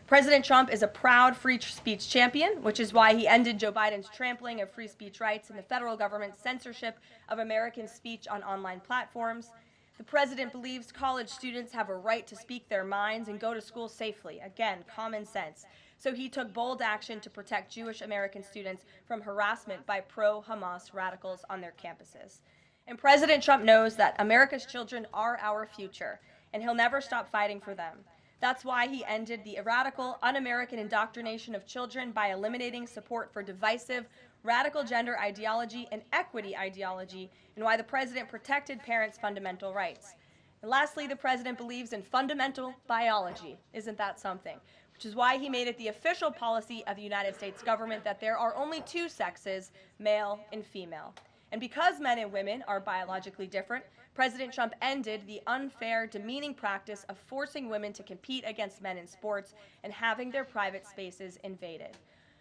President Trump is a proud free speech champion, which is why he ended Joe Biden's trampling of free speech rights and the federal government's censorship of American speech on online platforms. The president believes college students have a right to speak their minds and go to school safely. Again, common sense. So he took bold action to protect Jewish American students from harassment by pro-Hamas radicals on their campuses. And President Trump knows that America's children are our future, and he'll never stop fighting for them. That's why he ended the radical, un-American indoctrination of children by eliminating support for divisive, radical gender ideology and equity ideology, and why the president protected parents' fundamental rights. And lastly, the president believes in fundamental biology. Isn't that something? Which is why he made it the official policy of the United States government that there are only two sexes, male and female. And because men and women are biologically different, President Trump ended the unfair, demeaning practice of forcing women to compete against men in sports and having their private spaces invaded.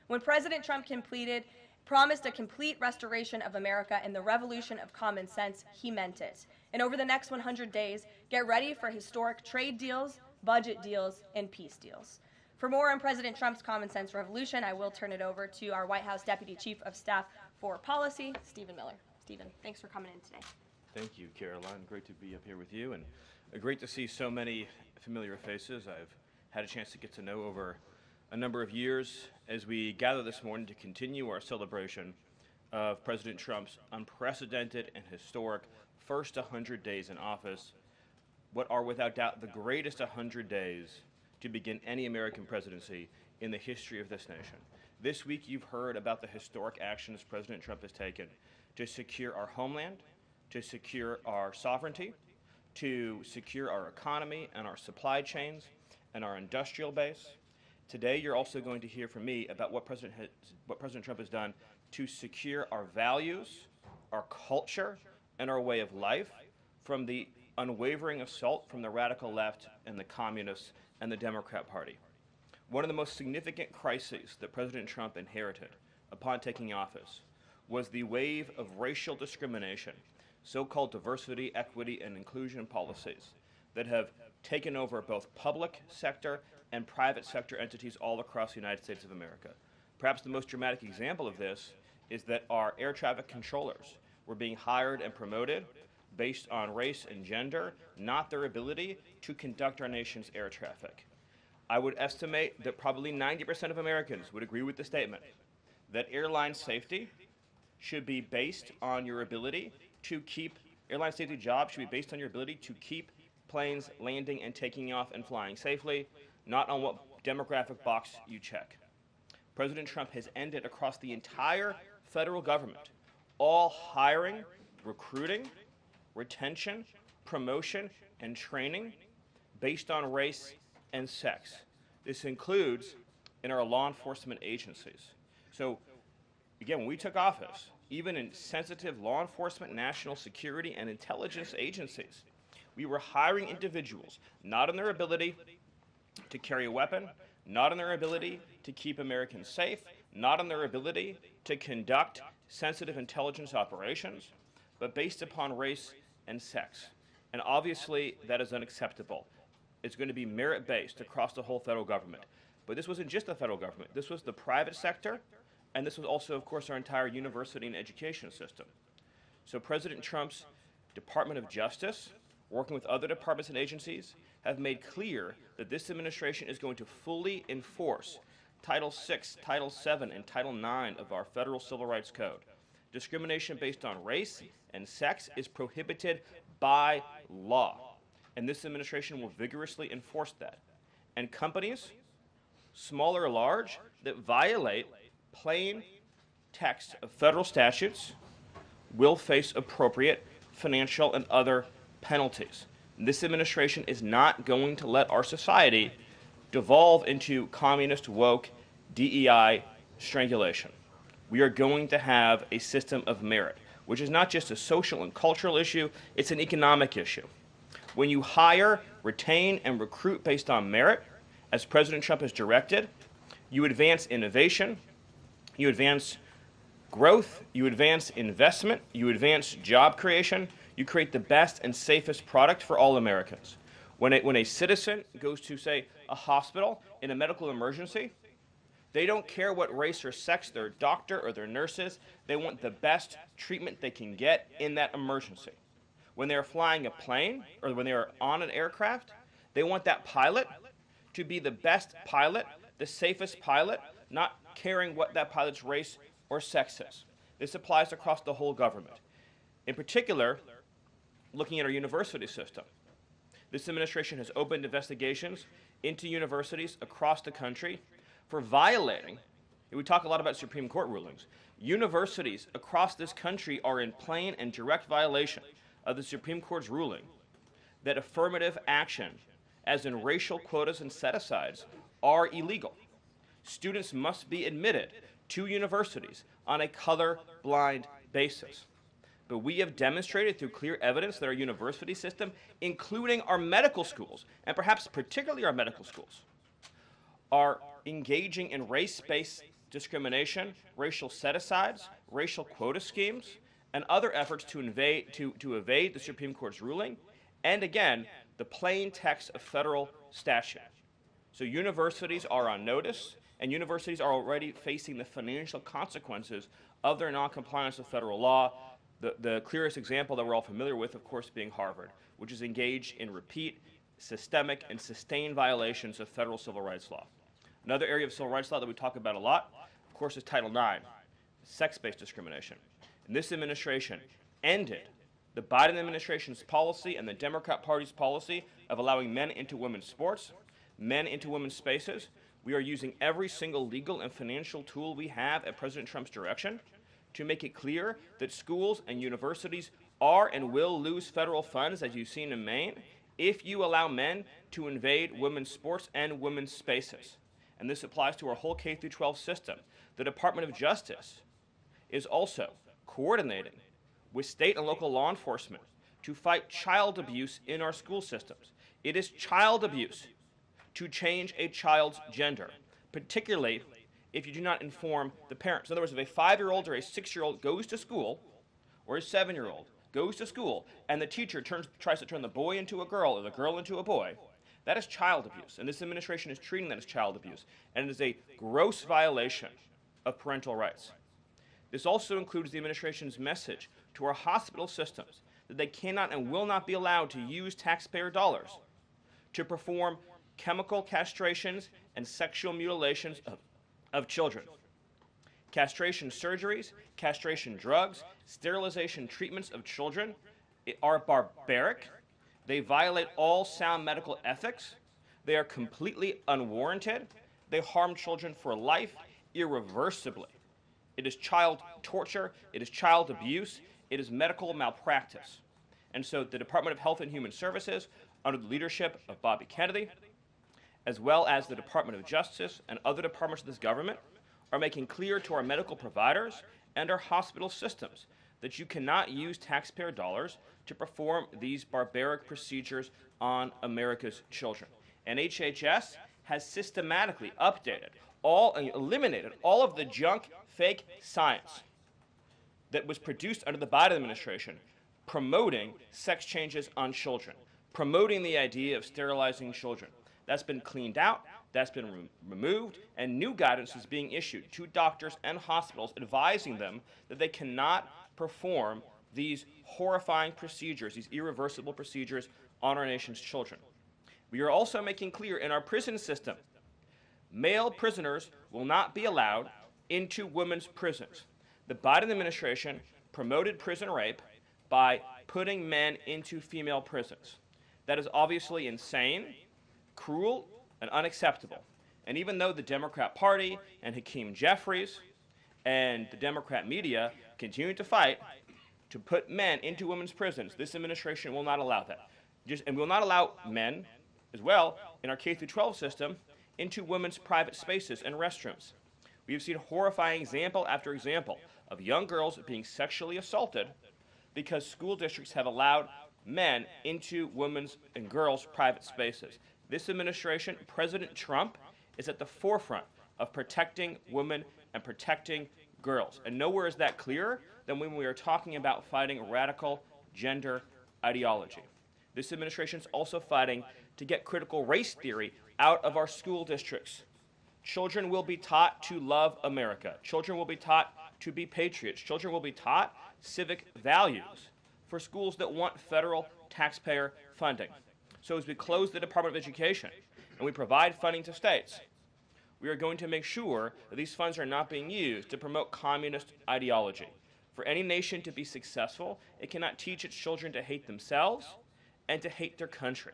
When President Trump promised a complete restoration of America and the revolution of common sense, he meant it. And over the next 100 days, get ready for historic trade deals, budget deals, and peace deals. For more on President Trump's common sense revolution, I will turn it over to our White House Deputy Chief of Staff for Policy, Stephen Miller. Stephen, thanks for coming in today. Thank you, Caroline. Great to be up here with you, and great to see so many familiar faces I've had a chance to get to know over a number of years as we gather this morning to continue our celebration of President Trump's unprecedented and historic first 100 days in office, what are without doubt the greatest 100 days to begin any American presidency in the history of this nation. This week you've heard about the historic actions President Trump has taken to secure our homeland, to secure our sovereignty, to secure our economy and our supply chains and our industrial base. Today, you're also going to hear from me about what President Trump has done to secure our values, our culture, and our way of life from the unwavering assault from the radical left and the communists and the Democrat Party. One of the most significant crises that President Trump inherited upon taking office was the wave of racial discrimination, so-called diversity, equity, and inclusion policies that have taken over both public sector and private sector entities all across the United States of America. Perhaps the most dramatic example of this is that our air traffic controllers were being hired and promoted based on race and gender, not their ability to conduct our nation's air traffic. I would estimate that probably 90% of Americans would agree with the statement that airline safety should be based on your ability to keep, airline safety jobs should be based on your ability to keep planes landing and taking off and flying safely, not on what demographic box you check. President Trump has ended across the entire federal government all hiring, recruiting, retention, promotion, and training based on race and sex. This includes in our law enforcement agencies. So again, when we took office, even in sensitive law enforcement, national security, and intelligence agencies, we were hiring individuals not on their ability to carry a weapon, not on their ability to keep Americans safe, not on their ability to conduct sensitive intelligence operations, but based upon race and sex. And obviously, that is unacceptable. It's going to be merit-based across the whole federal government. But this wasn't just the federal government. This was the private sector, and this was also, of course, our entire university and education system. So President Trump's Department of Justice, working with other departments and agencies, have made clear that this administration is going to fully enforce Title VI, Title VII, and Title IX of our federal civil rights code. Discrimination based on race and sex is prohibited by law, and this administration will vigorously enforce that. And companies, small or large, that violate plain text of federal statutes will face appropriate financial and other penalties. This administration is not going to let our society devolve into communist, woke, DEI strangulation. We are going to have a system of merit, which is not just a social and cultural issue, it's an economic issue. When you hire, retain, and recruit based on merit, as President Trump has directed, you advance innovation, you advance growth, you advance investment, you advance job creation, you create the best and safest product for all Americans. When a citizen goes to, say, a hospital in a medical emergency, they don't care what race or sex their doctor or their nurse is. They want the best treatment they can get in that emergency. When they're flying a plane or when they're on an aircraft, they want that pilot to be the best pilot, the safest pilot, not caring what that pilot's race or sex is. This applies across the whole government. In particular, looking at our university system, this administration has opened investigations into universities across the country for violating, and we talk a lot about Supreme Court rulings, universities across this country are in plain and direct violation of the Supreme Court's ruling that affirmative action, as in racial quotas and set-asides, are illegal. Students must be admitted to universities on a color-blind basis. But we have demonstrated through clear evidence that our university system, including our medical schools, and perhaps particularly our medical schools, are engaging in race-based discrimination, racial set-asides, racial quota schemes, and other efforts to evade the Supreme Court's ruling, and again, the plain text of federal statute. So universities are on notice, and universities are already facing the financial consequences of their noncompliance with federal law. The clearest example that we're all familiar with, of course, being Harvard, which is engaged in repeat, systemic, and sustained violations of federal civil rights law. Another area of civil rights law that we talk about a lot, of course, is Title IX, sex-based discrimination. And this administration ended the Biden administration's policy and the Democrat Party's policy of allowing men into women's sports, men into women's spaces. We are using every single legal and financial tool we have at President Trump's direction to make it clear that schools and universities are and will lose federal funds, as you've seen in Maine, if you allow men to invade women's sports and women's spaces. And this applies to our whole K-12 system. The Department of Justice is also coordinating with state and local law enforcement to fight child abuse in our school systems. It is child abuse to change a child's gender, particularly if you do not inform the parents. In other words, if a 5-year-old or a 6-year-old goes to school, or a 7-year-old goes to school, and the teacher tries to turn the boy into a girl or the girl into a boy, that is child abuse, and this administration is treating that as child abuse, and it is a gross violation of parental rights. This also includes the administration's message to our hospital systems that they cannot and will not be allowed to use taxpayer dollars to perform chemical castrations and sexual mutilations of children. Castration surgeries, castration drugs, sterilization treatments of children are barbaric. They violate all sound medical ethics. They are completely unwarranted. They harm children for life, irreversibly. It is child torture. It is child abuse. It is medical malpractice. And so the Department of Health and Human Services, under the leadership of Bobby Kennedy, as well as the Department of Justice and other departments of this government, are making clear to our medical providers and our hospital systems that you cannot use taxpayer dollars to perform these barbaric procedures on America's children. And HHS has systematically updated and eliminated all of the junk, fake science that was produced under the Biden administration promoting sex changes on children, promoting the idea of sterilizing children. That's been cleaned out, that's been removed, and new guidance is being issued to doctors and hospitals advising them that they cannot perform these horrifying procedures, these irreversible procedures on our nation's children. We are also making clear in our prison system, male prisoners will not be allowed into women's prisons. The Biden administration promoted prison rape by putting men into female prisons. That is obviously insane, cruel, and unacceptable. And even though the Democrat Party and Hakeem Jeffries and the Democrat media continue to fight to put men into women's prisons, this administration will not allow that. And will not allow men, as well, in our K-12 system, into women's private spaces and restrooms. We have seen horrifying example after example of young girls being sexually assaulted because school districts have allowed men into women's and girls' private spaces. This administration, President Trump, is at the forefront of protecting women and protecting girls. And nowhere is that clearer than when we are talking about fighting radical gender ideology. This administration is also fighting to get critical race theory out of our school districts. Children will be taught to love America. Children will be taught to be patriots. Children will be taught civic values for schools that want federal taxpayer funding. So as we close the Department of Education and we provide funding to states, we are going to make sure that these funds are not being used to promote communist ideology. For any nation to be successful, it cannot teach its children to hate themselves and to hate their country.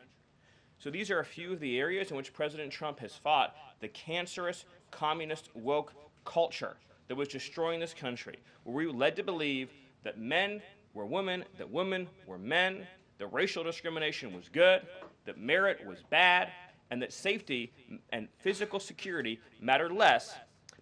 So these are a few of the areas in which President Trump has fought the cancerous communist woke culture that was destroying this country, where we were led to believe that men were women, that women were men, that racial discrimination was good, that merit was bad, and that safety and physical security mattered less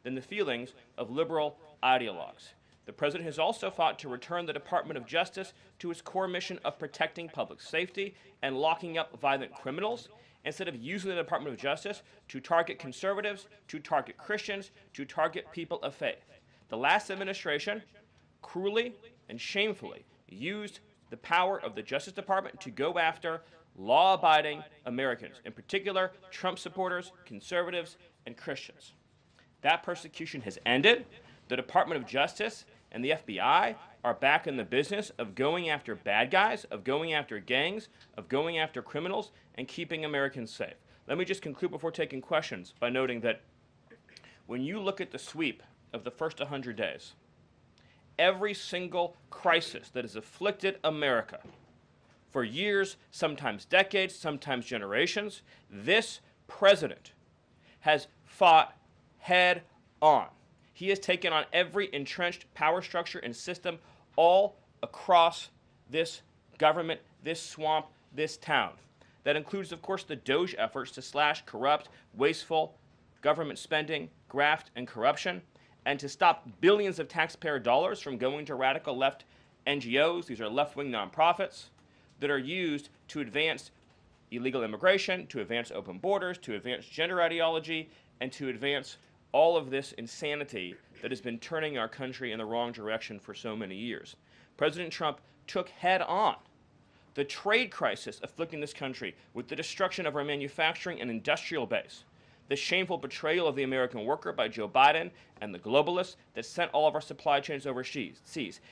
than the feelings of liberal ideologues. The president has also fought to return the Department of Justice to its core mission of protecting public safety and locking up violent criminals, instead of using the Department of Justice to target conservatives, to target Christians, to target people of faith. The last administration cruelly and shamefully used the power of the Justice Department to go after law-abiding Americans, in particular Trump supporters, conservatives, and Christians. That persecution has ended. The Department of Justice and the FBI are back in the business of going after bad guys, of going after gangs, of going after criminals, and keeping Americans safe. Let me just conclude before taking questions by noting that when you look at the sweep of the first 100 days, every single crisis that has afflicted America for years, sometimes decades, sometimes generations, this president has fought head on. He has taken on every entrenched power structure and system all across this government, this swamp, this town. That includes, of course, the DOGE efforts to slash corrupt, wasteful government spending, graft, and corruption, and to stop billions of taxpayer dollars from going to radical left NGOs. These are left-wing nonprofits that are used to advance illegal immigration, to advance open borders, to advance gender ideology, and to advance all of this insanity that has been turning our country in the wrong direction for so many years. President Trump took head on the trade crisis afflicting this country with the destruction of our manufacturing and industrial base, the shameful betrayal of the American worker by Joe Biden and the globalists that sent all of our supply chains overseas.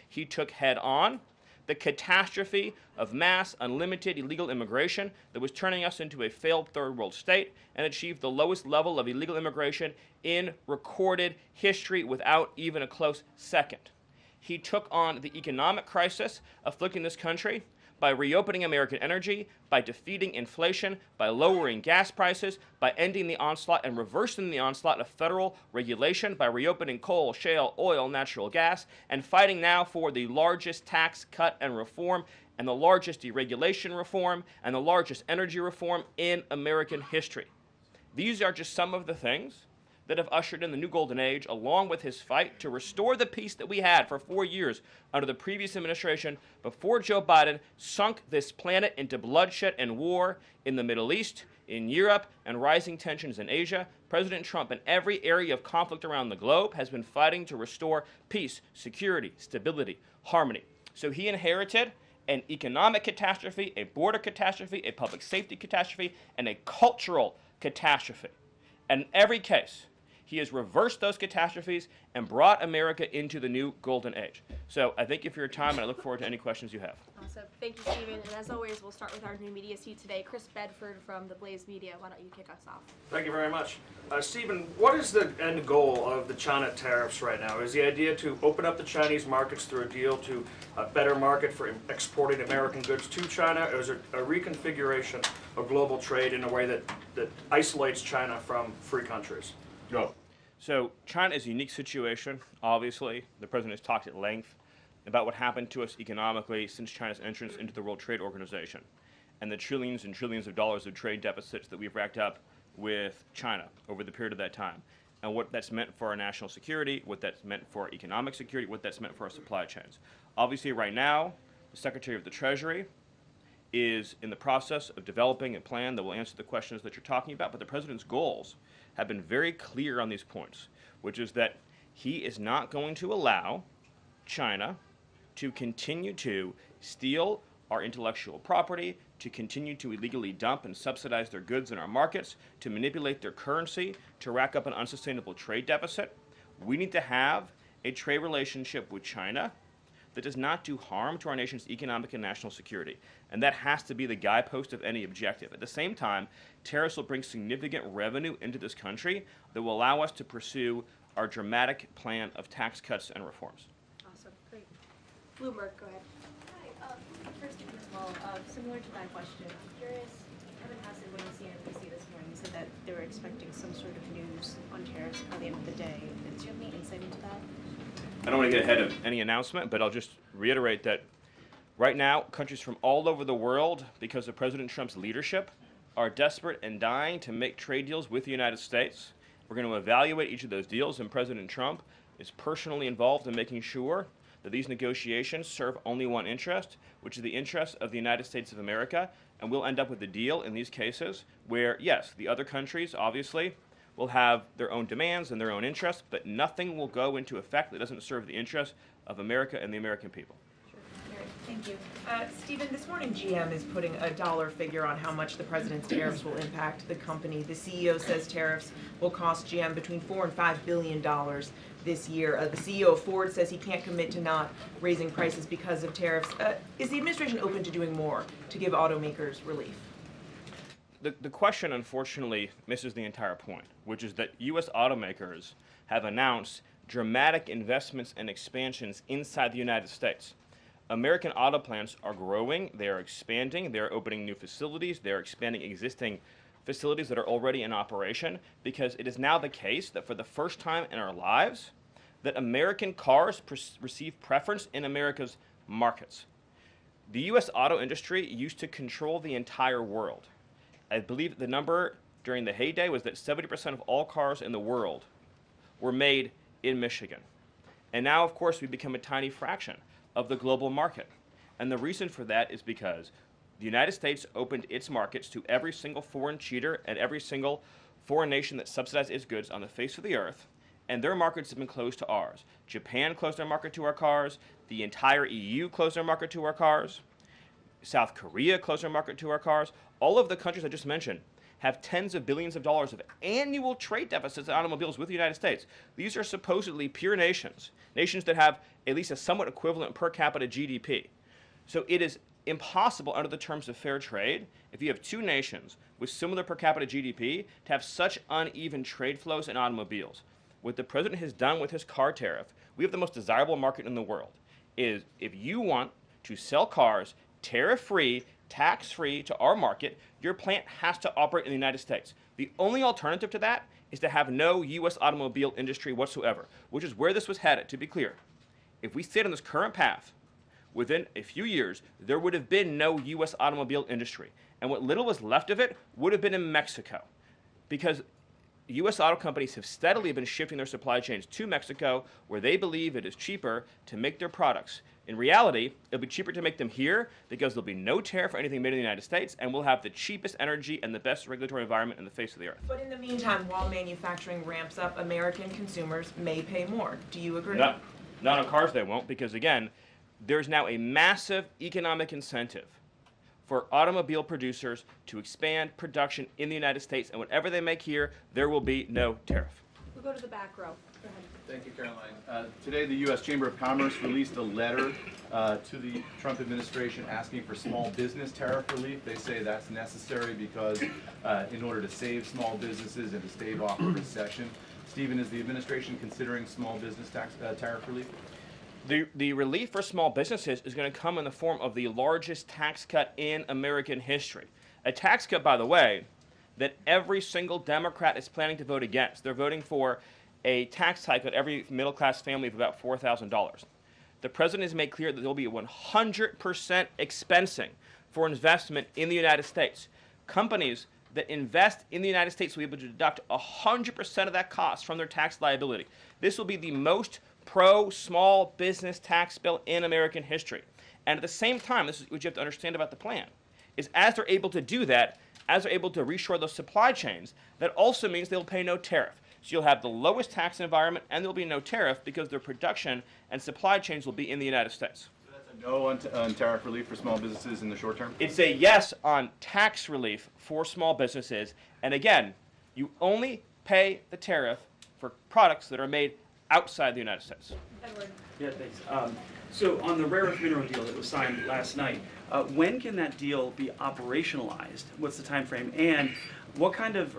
He took head on the catastrophe of mass, unlimited, illegal immigration that was turning us into a failed third world state, and achieved the lowest level of illegal immigration in recorded history without even a close second. He took on the economic crisis afflicting this country by reopening American energy, by defeating inflation, by lowering gas prices, by ending the onslaught and reversing the onslaught of federal regulation, by reopening coal, shale, oil, natural gas, and fighting now for the largest tax cut and reform, and the largest deregulation reform, and the largest energy reform in American history. These are just some of the things that have ushered in the new golden age, along with his fight to restore the peace that we had for 4 years under the previous administration before Joe Biden sunk this planet into bloodshed and war in the Middle East, in Europe, and rising tensions in Asia. President Trump, in every area of conflict around the globe, has been fighting to restore peace, security, stability, harmony. So he inherited an economic catastrophe, a border catastrophe, a public safety catastrophe, and a cultural catastrophe. And in every case, he has reversed those catastrophes and brought America into the new golden age. So I thank you for your time, and I look forward to any questions you have. Awesome. Thank you, Stephen. And as always, we'll start with our new media seat today. Chris Bedford from the Blaze Media. Why don't you kick us off? Thank you very much. Stephen, what is the end goal of the China tariffs right now? Is the idea to open up the Chinese markets through a deal to a better market for exporting American goods to China, or is it a reconfiguration of global trade in a way that isolates China from free countries? Go. So China is a unique situation, obviously. The president has talked at length about what happened to us economically since China's entrance into the World Trade Organization and the trillions and trillions of dollars of trade deficits that we've racked up with China over the period of that time, and what that's meant for our national security, what that's meant for our economic security, what that's meant for our supply chains. Obviously, right now, the Secretary of the Treasury is in the process of developing a plan that will answer the questions that you're talking about, but the president's goals have been very clear on these points, which is that he is not going to allow China to continue to steal our intellectual property, to continue to illegally dump and subsidize their goods in our markets, to manipulate their currency, to rack up an unsustainable trade deficit. We need to have a trade relationship with China that does not do harm to our nation's economic and national security. And that has to be the guidepost of any objective. At the same time, tariffs will bring significant revenue into this country that will allow us to pursue our dramatic plan of tax cuts and reforms. Awesome, great. Bloomberg, go ahead. Hi, first as well, similar to that question, I'm curious, Kevin Hassett, when you see NBC this morning, said that they were expecting some sort of news on tariffs by the end of the day. Do you have any insight into that? I don't want to get ahead of any announcement, but I'll just reiterate that right now, countries from all over the world, because of President Trump's leadership, are desperate and dying to make trade deals with the United States. We're going to evaluate each of those deals, and President Trump is personally involved in making sure that these negotiations serve only one interest, which is the interest of the United States of America, and we'll end up with a deal in these cases where, yes, the other countries, obviously, will have their own demands and their own interests, but nothing will go into effect that doesn't serve the interests of America and the American people. Sure. Thank you. Stephen, this morning GM is putting a dollar figure on how much the president's tariffs will impact the company. The CEO says tariffs will cost GM between $4 and $5 billion this year. The CEO of Ford says he can't commit to not raising prices because of tariffs. Is the administration open to doing more to give automakers relief? The question, unfortunately, misses the entire point, which is that U.S. automakers have announced dramatic investments and expansions inside the United States. American auto plants are growing, they are expanding, they're opening new facilities, they're expanding existing facilities that are already in operation, because it is now the case that for the first time in our lives, that American cars receive preference in America's markets. The U.S. auto industry used to control the entire world. I believe the number during the heyday was that 70% of all cars in the world were made in Michigan. And now, of course, we've become a tiny fraction of the global market. And the reason for that is because the United States opened its markets to every single foreign cheater and every single foreign nation that subsidized its goods on the face of the earth, and their markets have been closed to ours. Japan closed their market to our cars. The entire EU closed their market to our cars. South Korea closed their market to our cars. All of the countries I just mentioned have tens of billions of dollars of annual trade deficits in automobiles with the United States. These are supposedly pure nations, nations that have at least a somewhat equivalent per capita GDP. So it is impossible under the terms of fair trade, if you have two nations with similar per capita GDP, to have such uneven trade flows in automobiles. What the president has done with his car tariff, we have the most desirable market in the world, is if you want to sell cars tariff-free, tax-free to our market, your plant has to operate in the United States. The only alternative to that is to have no U.S. automobile industry whatsoever, which is where this was headed, to be clear. If we stayed on this current path, within a few years, there would have been no U.S. automobile industry. And what little was left of it would have been in Mexico. Because U.S. auto companies have steadily been shifting their supply chains to Mexico, where they believe it is cheaper to make their products. In reality, it'll be cheaper to make them here because there'll be no tariff for anything made in the United States, and we'll have the cheapest energy and the best regulatory environment in the face of the earth. But in the meantime, while manufacturing ramps up, American consumers may pay more. Do you agree? Not on cars they won't, because again, there's now a massive economic incentive for automobile producers to expand production in the United States, and whatever they make here, there will be no tariff. We'll go to the back row. Go ahead. Thank you, Caroline. Today, the U.S. Chamber of Commerce released a letter to the Trump administration asking for small business tariff relief. They say that's necessary because in order to save small businesses and to stave off a recession. Stephen, is the administration considering small business tariff relief? The relief for small businesses is going to come in the form of the largest tax cut in American history. A tax cut, by the way, that every single Democrat is planning to vote against. They're voting for a tax hike on every middle-class family of about $4,000. The president has made clear that there will be a 100% expensing for investment in the United States. Companies that invest in the United States will be able to deduct 100% of that cost from their tax liability. This will be the most pro-small business tax bill in American history. And at the same time, this is what you have to understand about the plan, is as they're able to do that, as they're able to reshore those supply chains, that also means they'll pay no tariff. So you'll have the lowest tax environment and there'll be no tariff because their production and supply chains will be in the United States. So that's No on tariff relief for small businesses in the short term? It's a yes on tax relief for small businesses. And again, you only pay the tariff for products that are made outside the United States. Edward. Yeah, thanks. So on the rare earth mineral deal that was signed last night, when can that deal be operationalized? What's the time frame? And what kind of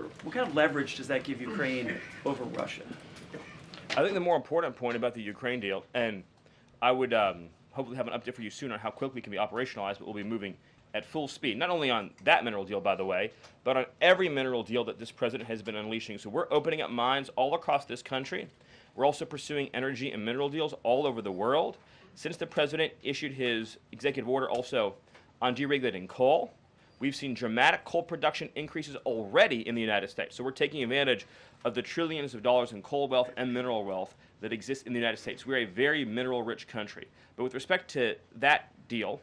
leverage does that give Ukraine over Russia? I think the more important point about the Ukraine deal, and I would hopefully have an update for you soon on how quickly it can be operationalized, but we'll be moving at full speed, not only on that mineral deal, by the way, but on every mineral deal that this president has been unleashing. So we're opening up mines all across this country. We're also pursuing energy and mineral deals all over the world. Since the president issued his executive order also on deregulating coal, we've seen dramatic coal production increases already in the United States. So we're taking advantage of the trillions of dollars in coal wealth and mineral wealth that exists in the United States. We're a very mineral-rich country. But with respect to that deal,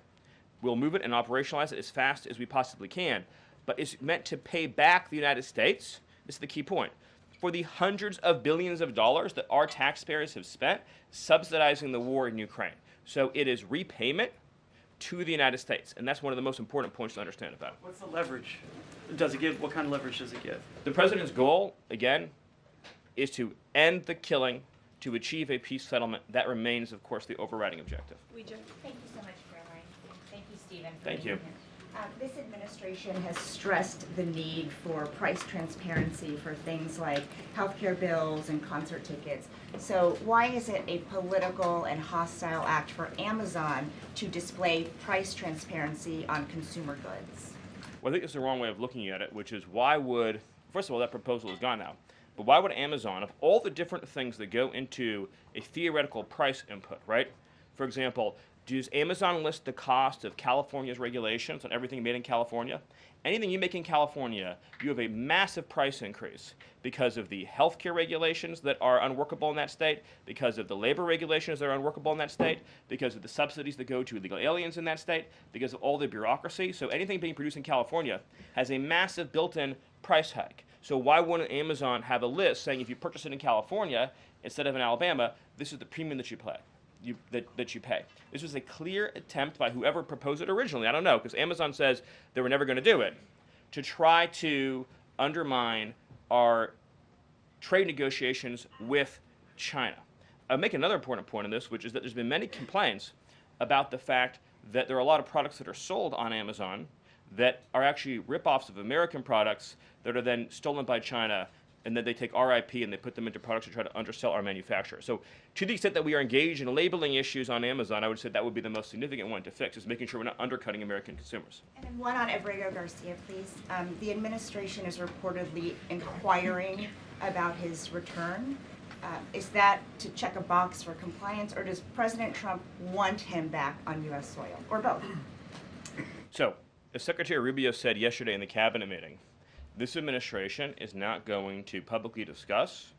we'll move it and operationalize it as fast as we possibly can. But it's meant to pay back the United States, this is the key point, for the hundreds of billions of dollars that our taxpayers have spent subsidizing the war in Ukraine. So it is repayment to the United States, and that's one of the most important points to understand about it. What's the leverage? Does it give? What kind of leverage does it give? The president's goal, again, is to end the killing, to achieve a peace settlement. That remains, of course, the overriding objective. We just. Thank you so much, Caroline. Thank you, Stephen. for Thank being you. here. This administration has stressed the need for price transparency for things like healthcare bills and concert tickets. So why is it a political and hostile act for Amazon to display price transparency on consumer goods? Well, I think it's the wrong way of looking at it, which is why would, first of all, that proposal is gone now, but why would Amazon, of all the different things that go into a theoretical price input, right? For example, does Amazon list the cost of California's regulations on everything made in California? Anything you make in California, you have a massive price increase because of the healthcare regulations that are unworkable in that state, because of the labor regulations that are unworkable in that state, because of the subsidies that go to illegal aliens in that state, because of all the bureaucracy. So anything being produced in California has a massive built-in price hike. So why wouldn't Amazon have a list saying if you purchase it in California instead of in Alabama, this is the premium that you pay? That you pay. This was a clear attempt by whoever proposed it originally, I don't know, because Amazon says they were never going to do it, to try to undermine our trade negotiations with China. I'll make another important point in this, which is that there's been many complaints about the fact that there are a lot of products that are sold on Amazon that are actually ripoffs of American products that are then stolen by China, and then they take our IP and they put them into products to try to undersell our manufacturer. So to the extent that we are engaged in labeling issues on Amazon, I would say that would be the most significant one to fix, is making sure we're not undercutting American consumers. And then one on Abrego Garcia, please. The administration is reportedly inquiring about his return. Is that to check a box for compliance, or does President Trump want him back on U.S. soil, or both? So, as Secretary Rubio said yesterday in the cabinet meeting, this administration is not going to publicly discuss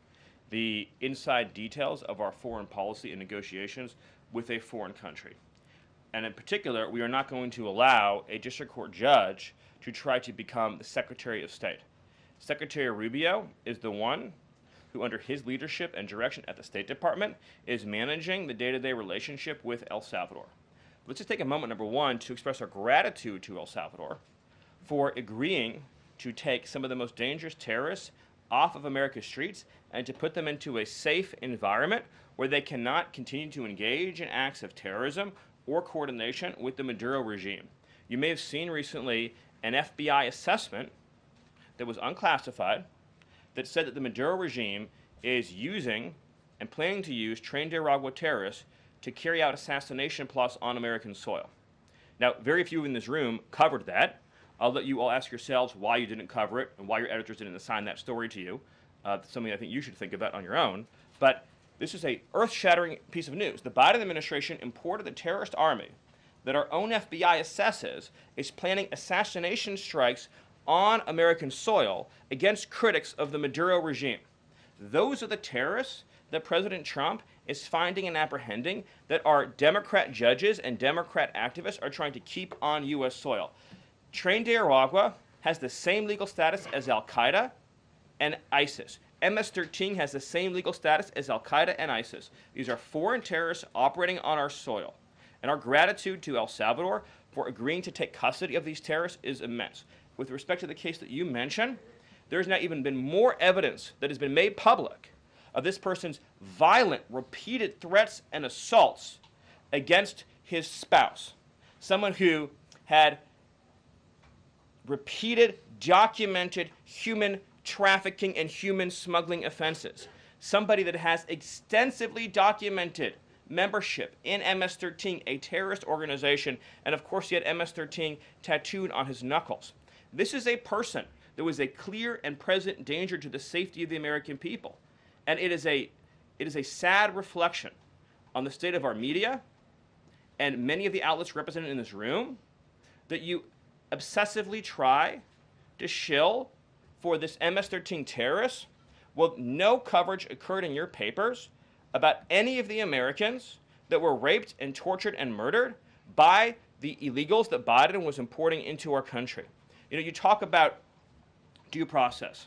the inside details of our foreign policy and negotiations with a foreign country. And in particular, we are not going to allow a district court judge to try to become the Secretary of State. Secretary Rubio is the one who, under his leadership and direction at the State Department, is managing the day-to-day relationship with El Salvador. Let's just take a moment, number one, to express our gratitude to El Salvador for agreeing to take some of the most dangerous terrorists off of America's streets and to put them into a safe environment where they cannot continue to engage in acts of terrorism or coordination with the Maduro regime. You may have seen recently an FBI assessment that was unclassified that said that the Maduro regime is using and planning to use Trinidad terrorists to carry out assassination plots on American soil. Now, very few in this room covered that. I'll let you all ask yourselves why you didn't cover it and why your editors didn't assign that story to you. Something I think you should think about on your own. But this is a earth-shattering piece of news. The Biden administration imported the terrorist army that our own FBI assesses is planning assassination strikes on American soil against critics of the Maduro regime. Those are the terrorists that President Trump is finding and apprehending that our Democrat judges and Democrat activists are trying to keep on U.S. soil. Trinidad has the same legal status as Al-Qaeda and ISIS. MS-13 has the same legal status as Al-Qaeda and ISIS. These are foreign terrorists operating on our soil. And our gratitude to El Salvador for agreeing to take custody of these terrorists is immense. With respect to the case that you mentioned, there's now even been more evidence that has been made public of this person's violent, repeated threats and assaults against his spouse, someone who had repeated, documented human trafficking and human smuggling offenses, somebody that has extensively documented membership in MS-13, a terrorist organization, and of course he had MS-13 tattooed on his knuckles. This is a person that was a clear and present danger to the safety of the American people. And it is a sad reflection on the state of our media and many of the outlets represented in this room that you obsessively try to shill for this MS-13 terrorist. Well, no coverage occurred in your papers about any of the Americans that were raped and tortured and murdered by the illegals that Biden was importing into our country. You know, you talk about due process.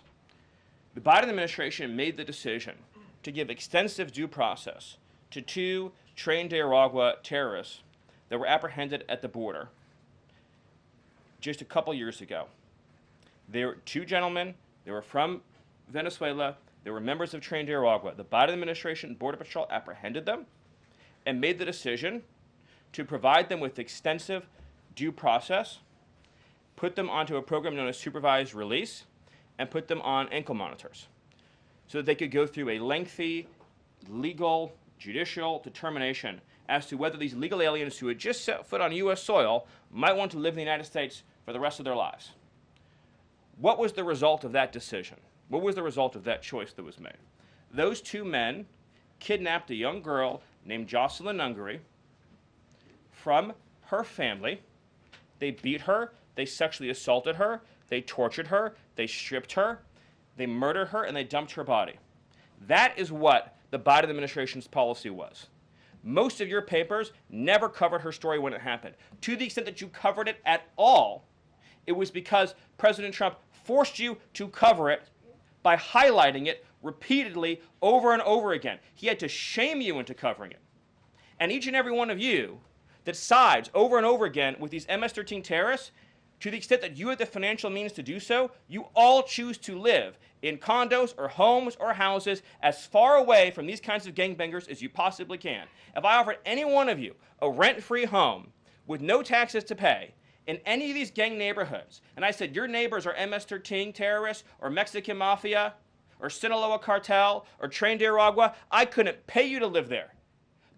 The Biden administration made the decision to give extensive due process to 2 Tren de Aragua terrorists that were apprehended at the border just a couple years ago. They were 2 gentlemen. They were from Venezuela. They were members of Tren de Aragua. The Biden administration Border Patrol apprehended them and made the decision to provide them with extensive due process, put them onto a program known as supervised release, and put them on ankle monitors so that they could go through a lengthy legal, judicial determination as to whether these legal aliens who had just set foot on U.S. soil might want to live in the United States for the rest of their lives. What was the result of that decision? What was the result of that choice that was made? Those 2 men kidnapped a young girl named Jocelyn Ungary from her family. They beat her, they sexually assaulted her, they tortured her, they stripped her, they murdered her, and they dumped her body. That is what the Biden administration's policy was. Most of your papers never covered her story when it happened. To the extent that you covered it at all, it was because President Trump forced you to cover it by highlighting it repeatedly over and over again. He had to shame you into covering it. And each and every one of you that sides over and over again with these MS-13 terrorists, to the extent that you have the financial means to do so, you all choose to live in condos or homes or houses as far away from these kinds of gangbangers as you possibly can. If I offered any one of you a rent-free home with no taxes to pay in any of these gang neighborhoods, and I said your neighbors are MS-13 terrorists or Mexican mafia or Sinaloa cartel or Tren de Aragua, I couldn't pay you to live there.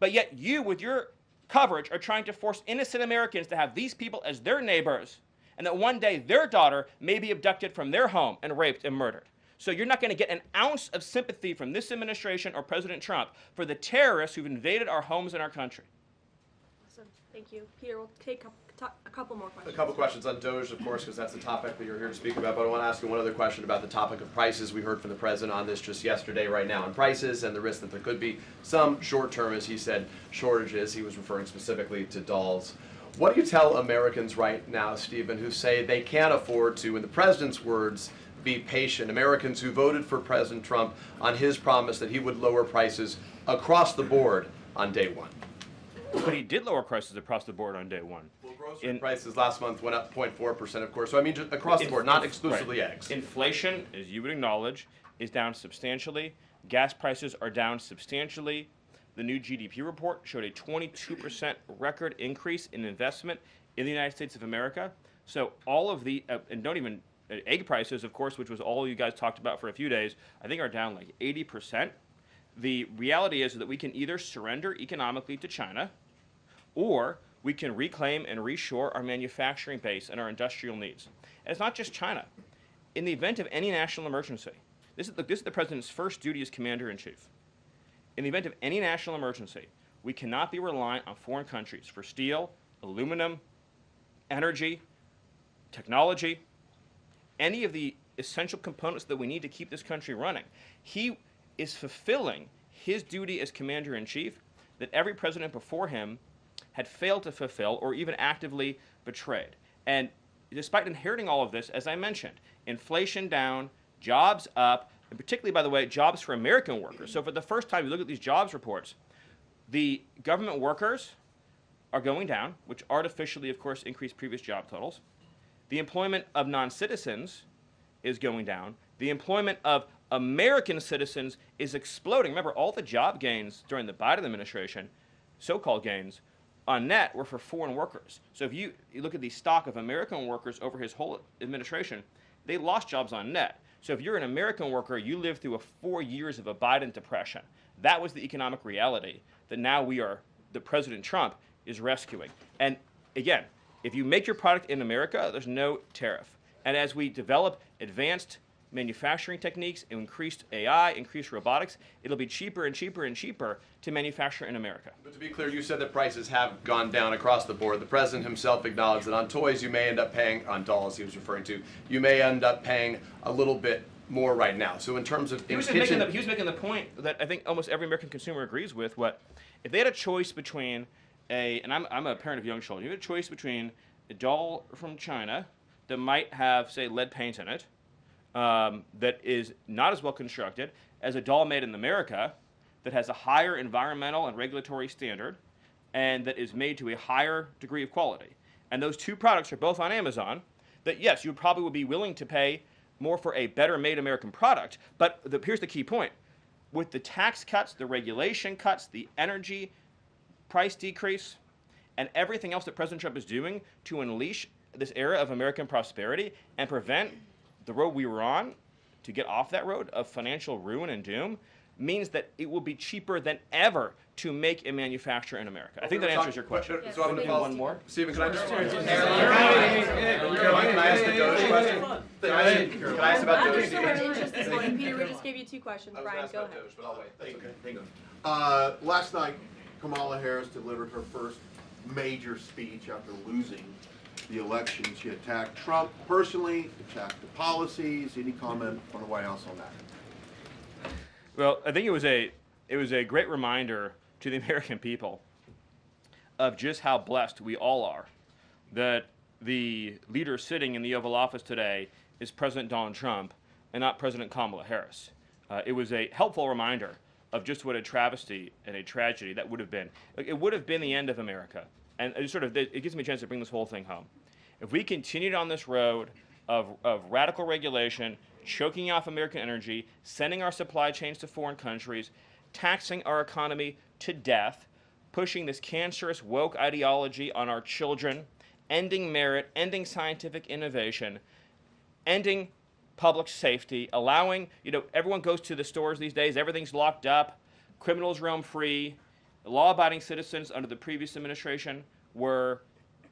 But yet you, with your coverage, are trying to force innocent Americans to have these people as their neighbors, and that one day their daughter may be abducted from their home and raped and murdered. So you're not going to get an ounce of sympathy from this administration or President Trump for the terrorists who've invaded our homes and our country. Awesome. Thank you. Peter, we'll take a couple more questions. A couple questions on Doge, of course, because that's the topic that you're here to speak about. But I want to ask you one other question about the topic of prices. We heard from the president on this just yesterday, right now, on prices and the risk that there could be some short-term, as he said, shortages. He was referring specifically to dolls. What do you tell Americans right now, Stephen, who say they can't afford to, in the president's words, be patient? Americans who voted for President Trump on his promise that he would lower prices across the board on day 1. But he did lower prices across the board on day 1. Well, grocery prices last month went up 0.4%, of course. So I mean, just across the board, not exclusively eggs. Inflation, as you would acknowledge, is down substantially. Gas prices are down substantially. The new GDP report showed a 22% record increase in investment in the United States of America. So all of the, and don't even, egg prices, of course, which was all you guys talked about for a few days, I think are down like 80%. The reality is that we can either surrender economically to China, or we can reclaim and reshore our manufacturing base and our industrial needs. And it's not just China. In the event of any national emergency, this is the president's first duty as commander-in-chief. In the event of any national emergency, we cannot be reliant on foreign countries for steel, aluminum, energy, technology, any of the essential components that we need to keep this country running. He is fulfilling his duty as commander-in-chief that every president before him had failed to fulfill or even actively betrayed. And despite inheriting all of this, as I mentioned, inflation down, jobs up, and particularly, by the way, jobs for American workers. So for the first time, you look at these jobs reports, the government workers are going down, which artificially, of course, increase previous job totals. The employment of non-citizens is going down. The employment of American citizens is exploding. Remember, all the job gains during the Biden administration, so-called gains, on net were for foreign workers. So if you look at the stock of American workers over his whole administration, they lost jobs on net. So if you're an American worker, you lived through 4 years of a Biden depression. That was the economic reality that now that President Trump is rescuing. And again, if you make your product in America, there's no tariff. And as we develop advanced manufacturing techniques, increased AI, increased robotics, it'll be cheaper and cheaper and cheaper to manufacture in America. But to be clear, you said that prices have gone down across the board. The president himself acknowledged that on toys you may end up paying, on dolls he was referring to, you may end up paying a little bit more right now. So in terms of he was making the point that I think almost every American consumer agrees with. If they had a choice between and I'm a parent of young children, you had a choice between a doll from China that might have, say, lead paint in it, that is not as well constructed as a doll made in America that has a higher environmental and regulatory standard and that is made to a higher degree of quality. And those two products are both on Amazon, that yes, you probably would be willing to pay more for a better made American product. But here's the key point. With the tax cuts, the regulation cuts, the energy price decrease, and everything else that President Trump is doing to unleash this era of American prosperity and prevent the road we were on to get off that road of financial ruin and doom, means that it will be cheaper than ever to make and manufacture in America. I think that answers your question. So I'm going to follow one more. Stephen, can I just... Caroline, can I ask the Doge question? Can I ask about Doge? Peter, we just gave you 2 questions. Brian, go ahead. Doge, but I'll wait. That's okay. Thank you. Last night, Kamala Harris delivered her first major speech after losing the election. She attacked Trump personally, attacked the policies. Any comment from the White House on that? Well, I think it was a great reminder to the American people of just how blessed we all are that the leader sitting in the Oval Office today is President Donald Trump and not President Kamala Harris. It was a helpful reminder of just what a travesty and a tragedy that would have been. It would have been the end of America. And it gives me a chance to bring this whole thing home. If we continued on this road of radical regulation, choking off American energy, sending our supply chains to foreign countries, taxing our economy to death, pushing this cancerous woke ideology on our children, ending merit, ending scientific innovation, ending public safety, allowing, everyone goes to the stores these days, everything's locked up, criminals roam free, law-abiding citizens under the previous administration were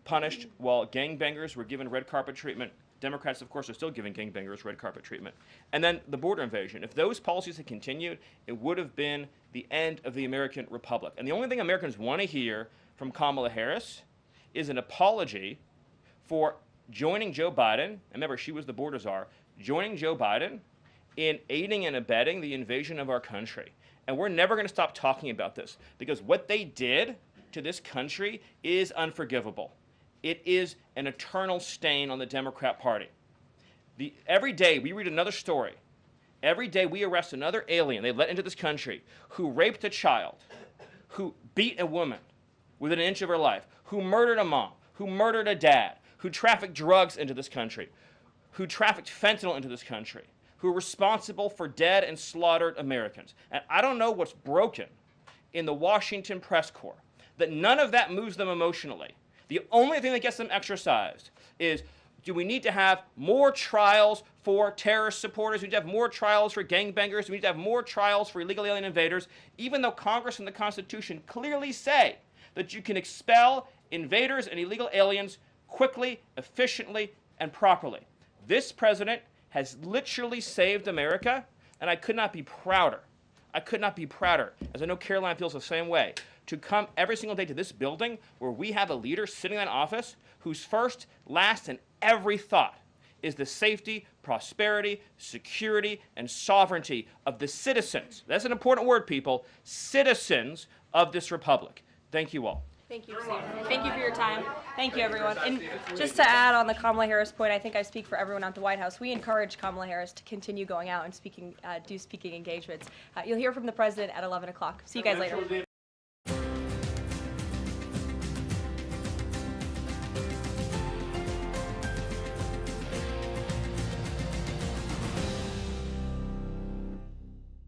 punished while gangbangers were given red carpet treatment. Democrats, of course, are still giving gangbangers red carpet treatment. And then the border invasion. If those policies had continued, it would have been the end of the American Republic. And the only thing Americans want to hear from Kamala Harris is an apology for joining Joe Biden, and remember, she was the border czar, joining Joe Biden in aiding and abetting the invasion of our country. And we're never going to stop talking about this because what they did to this country is unforgivable. It is an eternal stain on the Democrat Party. Every day we read another story. Every day we arrest another alien they let into this country who raped a child, who beat a woman within an inch of her life, who murdered a mom, who murdered a dad, who trafficked drugs into this country, who trafficked fentanyl into this country, who are responsible for dead and slaughtered Americans. And I don't know what's broken in the Washington press corps, that none of that moves them emotionally. The only thing that gets them exercised is, do we need to have more trials for terrorist supporters? Do we need to have more trials for gangbangers? Do we need to have more trials for illegal alien invaders? Even though Congress and the Constitution clearly say that you can expel invaders and illegal aliens quickly, efficiently, and properly. This president has literally saved America, and I could not be prouder. I could not be prouder, as I know Karoline feels the same way, to come every single day to this building where we have a leader sitting in office whose first, last, and every thought is the safety, prosperity, security, and sovereignty of the citizens. That's an important word, people. Citizens of this republic. Thank you all. Thank you, Stephen. Thank you for your time. Thank you, everyone. And just to add on the Kamala Harris point, I think I speak for everyone at the White House. We encourage Kamala Harris to continue going out and do speaking engagements. You'll hear from the president at 11 o'clock. See you guys later.